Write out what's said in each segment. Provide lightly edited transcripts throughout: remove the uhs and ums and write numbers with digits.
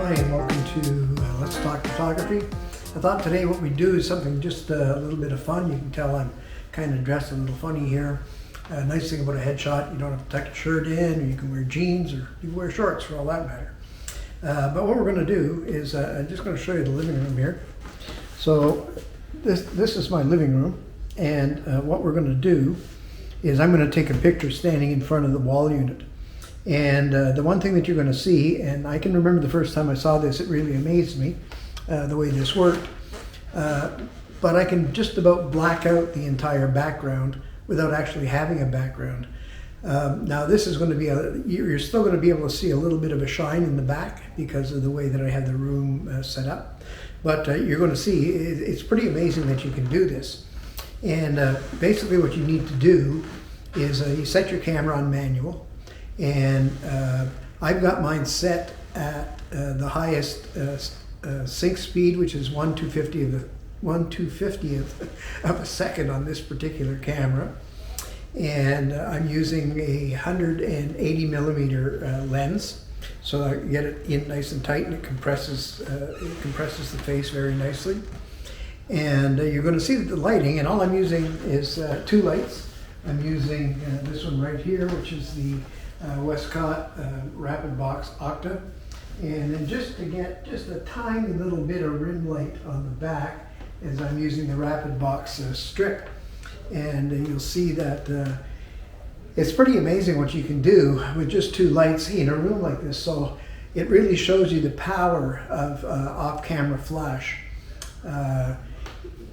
Hi and welcome to Let's Talk Photography. I thought today what we do is something just a little bit of fun. You can tell I'm kind of dressed a little funny here. Nice thing about a headshot, you don't have to tuck your shirt in, or you can wear jeans, or you can wear shorts for all that matter. But what we're going to do is I'm just going to show you the living room here. So this is my living room, and what we're going to do is I'm going to take a picture standing in front of the wall unit. And the one thing that you're going to see, and I can remember the first time I saw this, it really amazed me the way this worked. But I can just about black out the entire background without actually having a background. Now this is going to be, you're still going to be able to see a little bit of a shine in the back because of the way that I have the room set up. But you're going to see, it's pretty amazing that you can do this. And basically what you need to do is you set your camera on manual. And I've got mine set at the highest sync speed, which is 1/250th of a second on this particular camera. And I'm using a 180 millimeter lens, so I get it in nice and tight, and it compresses the face very nicely. And you're going to see the lighting, and all I'm using is two lights. I'm using this one right here, which is the Westcott Rapid Box Octa, and then just to get just a tiny little bit of rim light on the back, as I'm using the Rapid Box strip. And you'll see that it's pretty amazing what you can do with just two lights in a room like this. So it really shows you the power of off-camera flash.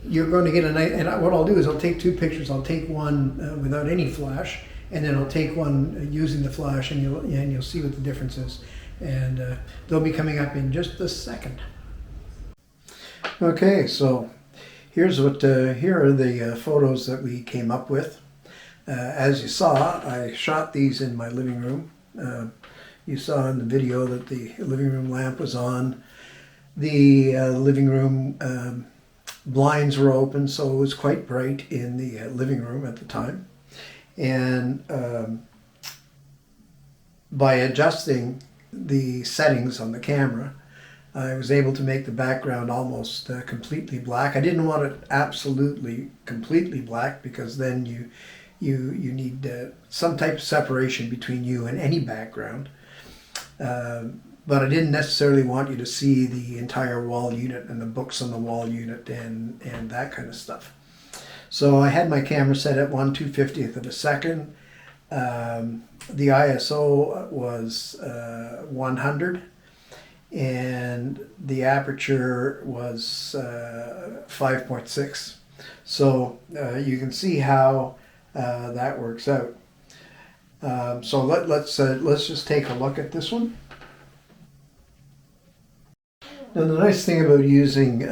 You're going to get a nice, and what I'll do is I'll take two pictures. I'll take one without any flash, and then I'll take one using the flash, and you'll see what the difference is. And they'll be coming up in just a second. Okay, so here's what here are the photos that we came up with. As you saw, I shot these in my living room. You saw in the video that the living room lamp was on. The living room blinds were open, so it was quite bright in the living room at the time. And by adjusting the settings on the camera, I was able to make the background almost completely black. I didn't want it absolutely completely black, because then you need some type of separation between you and any background. But I didn't necessarily want you to see the entire wall unit and the books on the wall unit and that kind of stuff. So I had my camera set at 1/250th of a second. The ISO was 100, and the aperture was 5.6. So you can see how that works out. So let's just take a look at this one. Now the nice thing about using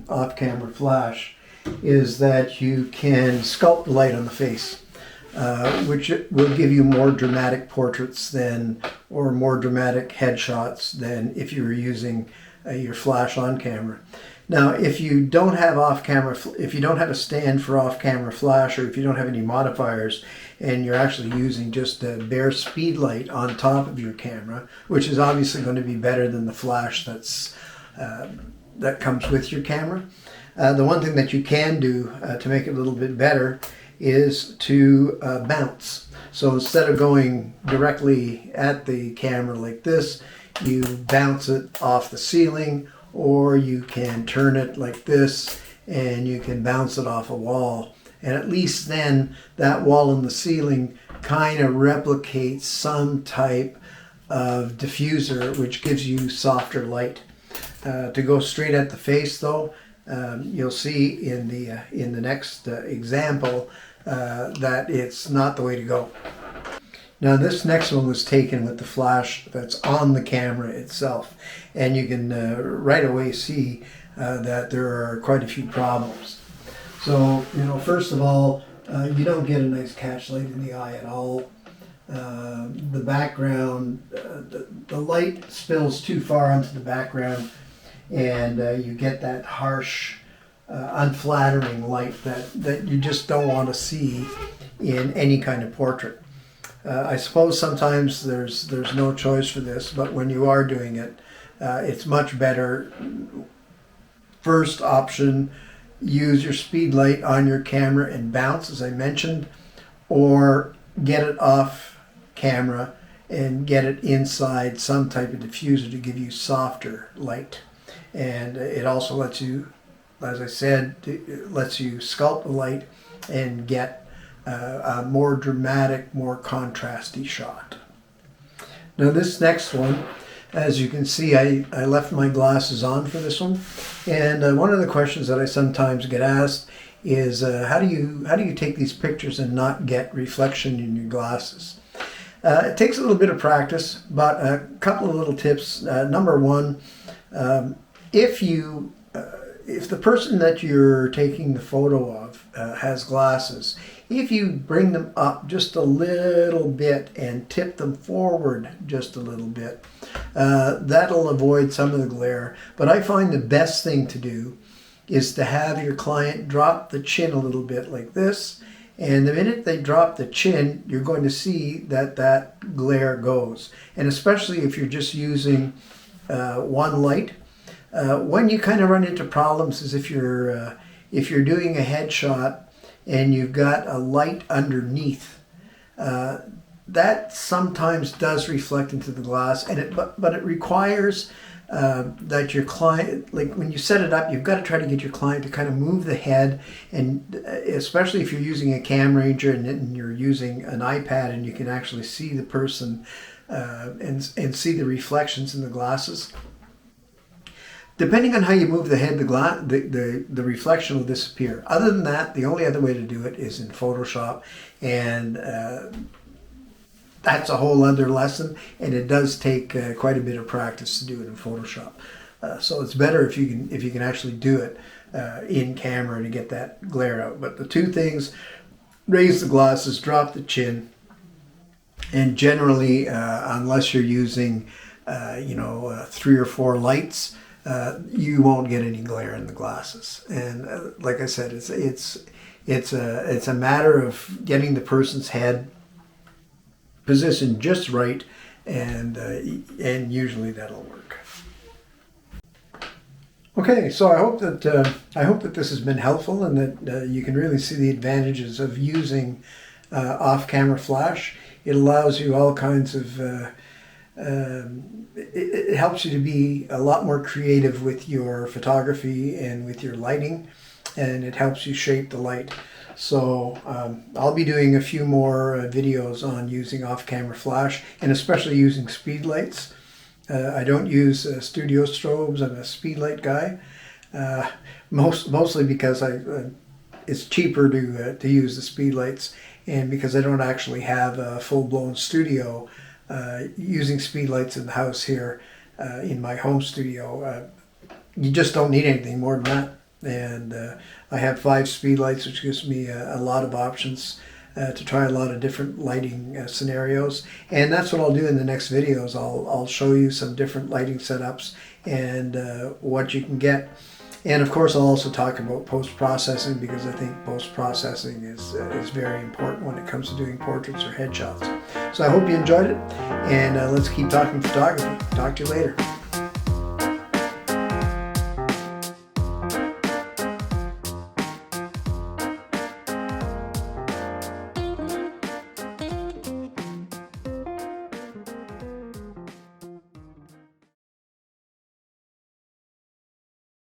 off-camera flash is that you can sculpt light on the face, which will give you more dramatic portraits or more dramatic headshots than if you were using your flash on camera. Now, if you don't have if you don't have a stand for off-camera flash, or if you don't have any modifiers, and you're actually using just a bare speed light on top of your camera, which is obviously going to be better than the flash that comes with your camera. The one thing that you can do to make it a little bit better is to bounce. So instead of going directly at the camera like this, you bounce it off the ceiling, or you can turn it like this and you can bounce it off a wall. And at least then that wall and the ceiling kind of replicates some type of diffuser, which gives you softer light. To go straight at the face though, you'll see in the next example that it's not the way to go. Now this next one was taken with the flash that's on the camera itself, and you can right away see that there are quite a few problems. So, first of all, you don't get a nice catch light in the eye at all. The background, the light spills too far onto the background, and you get that harsh, unflattering light that you just don't want to see in any kind of portrait. I suppose sometimes there's no choice for this, but when you are doing it, it's much better. First option, use your speed light on your camera and bounce, as I mentioned, or get it off camera and get it inside some type of diffuser to give you softer light. And it also lets you, as I said, it lets you sculpt the light and get a more dramatic, more contrasty shot. Now this next one, as you can see, I left my glasses on for this one, and one of the questions that I sometimes get asked is how do you take these pictures and not get reflection in your glasses? It takes a little bit of practice, but a couple of little tips. Number one, if the person that you're taking the photo of has glasses, if you bring them up just a little bit and tip them forward just a little bit, that'll avoid some of the glare. But I find the best thing to do is to have your client drop the chin a little bit like this, and the minute they drop the chin, you're going to see that glare goes. And especially if you're just using one light, when you kind of run into problems is if you're doing a headshot and you've got a light underneath, that sometimes does reflect into the glass, and but it requires that your client, like when you set it up, you've got to try to get your client to kind of move the head, and especially if you're using a Cam Ranger and you're using an iPad and you can actually see the person and see the reflections in the glasses. Depending on how you move the head, the reflection will disappear. Other than that, the only other way to do it is in Photoshop, and that's a whole other lesson, and it does take quite a bit of practice to do it in Photoshop. So it's better if you can actually do it in camera to get that glare out. But the two things: raise the glasses, drop the chin, and generally, unless you're using 3 or 4 lights, you won't get any glare in the glasses. And like I said, it's a matter of getting the person's head positioned just right, and usually that'll work. Okay, so I hope that this has been helpful, and that you can really see the advantages of using off-camera flash. It allows you all kinds of it helps you to be a lot more creative with your photography and with your lighting, and it helps you shape the light. So I'll be doing a few more videos on using off-camera flash, and especially using speed lights. I don't use studio strobes. I'm a speed light guy, mostly because it's cheaper to use the speed lights, and because I don't actually have a full-blown studio. Using speed lights in the house here in my home studio, you just don't need anything more than that. And I have 5 speed lights, which gives me a lot of options to try a lot of different lighting scenarios. And that's what I'll do in the next videos. I'll show you some different lighting setups and what you can get. And of course, I'll also talk about post-processing, because I think post-processing is very important when it comes to doing portraits or headshots. So I hope you enjoyed it, and let's keep talking photography. Talk to you later.